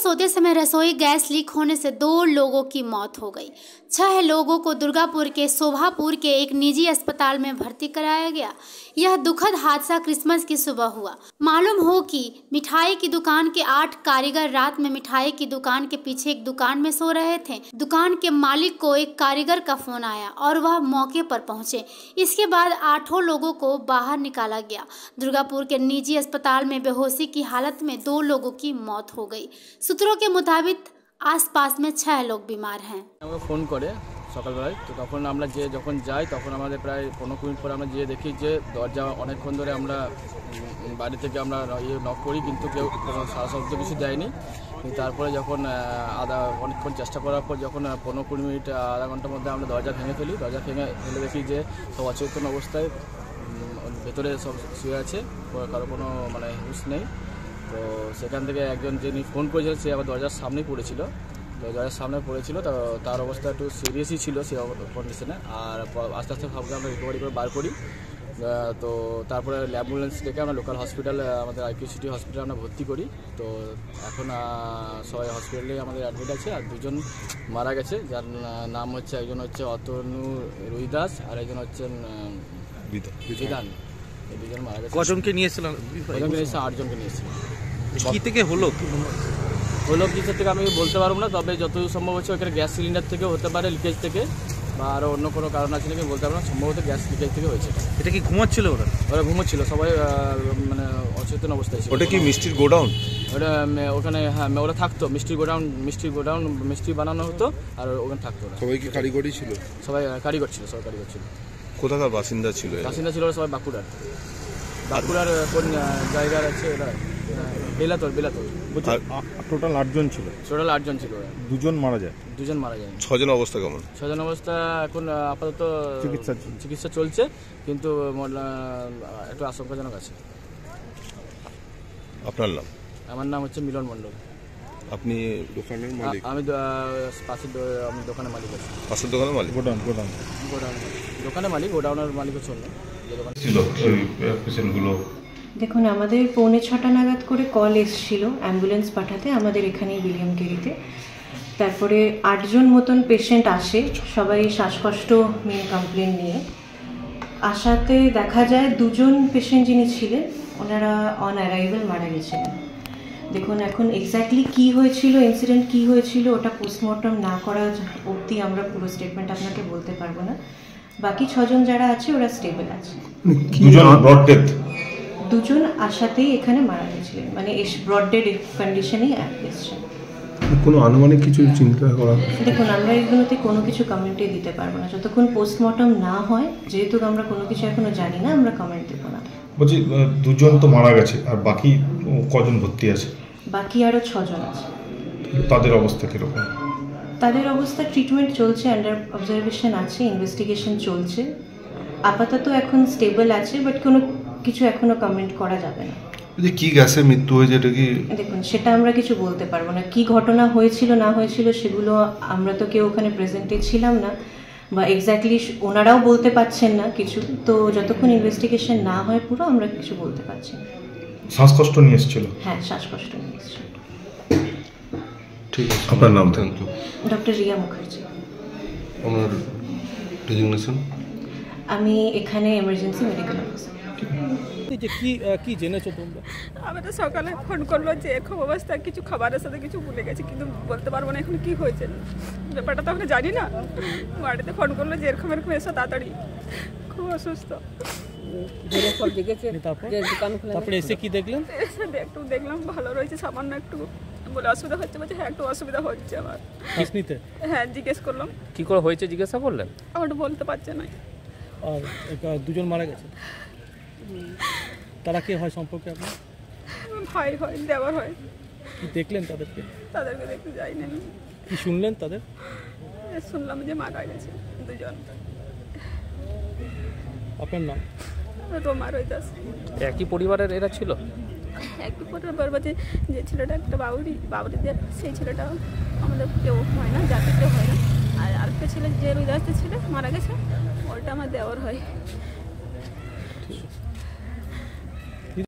सोते समय रसोई गैस लीक होने से 2 लोगों की मौत हो गई। 6 लोगों को दुर्गापुर के शोभापुर के एक निजी अस्पताल में भर्ती कराया गया। यह दुखद हादसा क्रिसमस की सुबह हुआ। मालूम हो कि मिठाई की दुकान के 8 कारीगर रात में मिठाई की दुकान के पीछे एक दुकान में सो रहे थे। दुकान के मालिक को एक कारीगर का फोन आया और वह मौके पर पहुंचे। इसके बाद 8 लोगों को बाहर निकाला गया। दुर्गापुर के निजी अस्पताल में बेहोशी की हालत में 2 लोगों की मौत हो गई। सूत्रों के मुताबिक आसपास में 6 लोग बीमार हैं। फोन करे সকালবেলায় তো তখন আমরা যে যখন যাই তখন আমাদের প্রায় 15 মিনিট পরে আমরা যেয়ে দেখি যে দরজা অনেকক্ষণ ধরে আমরা বাড়ি থেকে আমরা নক করি কিন্তু কেউ কোনো সারা শব্দ কিছু দেয়নি। তারপরে যখন অনেকক্ষণ চেষ্টা করার পর যখন 15-20 মিনিট আধা ঘন্টার মধ্যে আমরা দরজা ভেঙে ফেলি। দরজা ভেঙে ফেলে দেখি যে সব অচেতন অবস্থায় ভেতরে সব শুয়ে আছে, কারো কোনো মানে হুঁশ নেই। তো সেখান থেকে একজন যিনি ফোন করেছিলেন সে আবার দরজার সামনেই পড়েছিল। দরজার সামনে পড়েছিল, তো তার অবস্থা একটু সিরিয়াসই ছিল সে কন্ডিশনে। আর আস্তে আস্তে ভাবকে আমরা রিকভারি করে বার করি। তো তারপরে অ্যাম্বুলেন্স ডেকে আমরা লোকাল হসপিটাল আমাদের আইকিউ সিটি হসপিটালে আমরা ভর্তি করি। তো এখন সবাই হসপিটালে আমাদের অ্যাডমিট আছে। আর 2 জন মারা গেছে, যার নাম হচ্ছে একজন হচ্ছে অতনু রুইদাস আর একজন হচ্ছেন বিধান। এই 2 জন মারা গেছে। কজনকে নিয়েছিলেন? 8 জনকে নিয়েছিলাম। কি থেকে হলো কিসের থেকে আমি বলতে পারবো না, তবে যতদূর সম্ভব হচ্ছে ওখানে গ্যাস সিলিন্ডার থেকে হতে পারে, লিকেজ থেকে, বা আরও অন্য কোনো কারণ আছে নাকি বলতে পারবো না। সম্ভবত গ্যাস লিকেজ থেকে হয়েছে। এটা কি ঘুমাচ্ছিল ওরা? ঘুমোচ্ছিল সবাই, মানে অচেতন অবস্থায় ছিল। ওটা কি মিষ্টির গোডাউন? ওটা ওখানে হ্যাঁ ওরা থাকতো, মিষ্টির গোডাউন মিষ্টি বানানো হতো আর ওখানে থাকতো ওরা। সবাই কি কারিগরই ছিল? সবাই কারিগর ছিল। কোথাকার বাসিন্দা ছিল? ওরা সবাই বাঁকুড়ার কোন জায়গার আছে ওরা? বেলাতল। টোটাল 8 জন ছিল। 8 জন ছিল। 2 জন মারা যায়। 2 জন মারা যায়। 6 জন অবস্থা কেমন? 6 জন অবস্থা এখন আপাতত চিকিৎসা চলছে, কিন্তু একটু আশঙ্কাজনক আছে। আপনার নাম? আমার নাম হচ্ছে মিলন মণ্ডল। আপনি দোকানের মালিক? আমি দোকানের মালিক আছি। পাশের দোকানের মালিক? গোডাউন দোকানের মালিক, গোডাউনের মালিক হচ্ছে অন্য যে দোকান ছিল। ওই পেশেন্টগুলো দেখুন, আমাদের 6:45 নাগাদ করে কল এসেছিল অ্যাম্বুলেন্স পাঠাতে আমাদের এখানেই বিলিয়ামকেরিতে। তারপরে 8 জন মতন পেশেন্ট আসে, সবাই শ্বাসকষ্ট মেন কমপ্লেন নিয়ে। আসাতে দেখা যায় 2 জন পেশেন্ট যিনি ছিলেন ওনারা অন অ্যারাইভাল মারা গেছিলেন। দেখুন, এখন এক্স্যাক্টলি কী হয়েছিল, ইনসিডেন্ট কী হয়েছিল, ওটা পোস্টমর্টম না করা অবধি আমরা পুরো স্টেটমেন্ট আপনাকে বলতে পারবো না। বাকি 6 জন যারা আছে ওরা স্টেবল আছে। 2 জন ব্রড ডেথ? 2 জন আসাতেই এখানে মারা গেছিলেন, মানে ব্রড ডেড কন্ডিশনেই এসছেন। কোনো আনুমানিক কিছু চিন্তা করা? দেখুন, আমরা এগুলোতে কোনো কিছু কমেন্টই দিতে পারবো না যতক্ষণ পোস্টমর্টম না হয়। যেহেতু আমরা কোনো কিছু এখনো জানি না, আমরা কমেন্ট দেবো না। বলছি 2 জন তো মারা গেছে, আর বাকি কজন ভর্তি আছে? বাকি আরও 6 জন আছে। তাদের অবস্থা কীরকম? তাদের অবস্থা ট্রিটমেন্ট চলছে, আন্ডার অবজারভেশন আছে, ইনভেস্টিগেশন চলছে। আপাতত এখন স্টেবল আছে, বাট কোনো কিছু এখনো কমেন্ট করা যাবে না। যে কি গ্যাসে মৃত্যু হয়েছে এটা কি? দেখুন, সেটা আমরা কিছু বলতে পারবো না। কি ঘটনা হয়েছিল না হয়েছিল সেগুলো আমরা তো কেউ ওখানে প্রেজেন্টে ছিলাম না, বা এক্স্যাক্টলি ওনারাও বলতে পারছেন না কিছু। তো যতক্ষণ ইনভেস্টিগেশন না হয় পুরো, আমরা কিছু বলতে পারছি না। শ্বাসকষ্ট নিয়ে এসেছিল? হ্যাঁ, শ্বাসকষ্ট নিয়ে এসেছিল। ঠিক আছে। আপনার নাম? Thank you. Doctor Riya Mukherjee. আপনার ডেজিগনেশন? আমি এখানে এমার্জেন্সি মেডিকেল অফিসার। কি জেনেছো তোমরা? আমি তো সকালে ফোন করলো যে এরকম অবস্থা, কিছু খাবারের সাথে কিছু ভুলে গেছে, কিন্তু বলতে পারবো না এখন কি হয়েছে। ব্যাপারটা তো এখন জানি না। বাড়িতে ফোন করলো যে এরকম এসো তাড়াতাড়ি, খুব অসুস্থ। তারপরে এসে কি দেখলেন? একটু দেখলাম ভালো রয়েছে, সামান্য একটু বলে অসুবিধা হচ্ছে, বলছে হ্যাঁ একটু অসুবিধা হচ্ছে আমার। হ্যাঁ, জিজ্ঞেস করলাম কি করে হয়েছে, জিজ্ঞাসা করলেন? আমার বলতে পারছে না। আর 2 জন মারা গেছে, তারা কে হয় সম্পর্কে আপনার? ভাই হয়, দেওয়ার হয়। কি দেখলেন তাদেরকে? তাদেরকে দেখতে যাই না। কি শুনলেন তাদের? শুনলাম যে মারা গেছে 2 জন। আপনার নাম? রোমা রুইদাস। একই পরিবারের এরা ছিল? একই পরিবার বলতে যে ছেলেটা একটা বাউরি দিয়ে, সেই ছেলেটা আমাদের কেউ হয় না, জাতি কেউ হয় না। আর আরেকটা ছেলে যে রুইদাসের ছেলে মারা গেছে, ওটা আমার দেওয়ার হয়।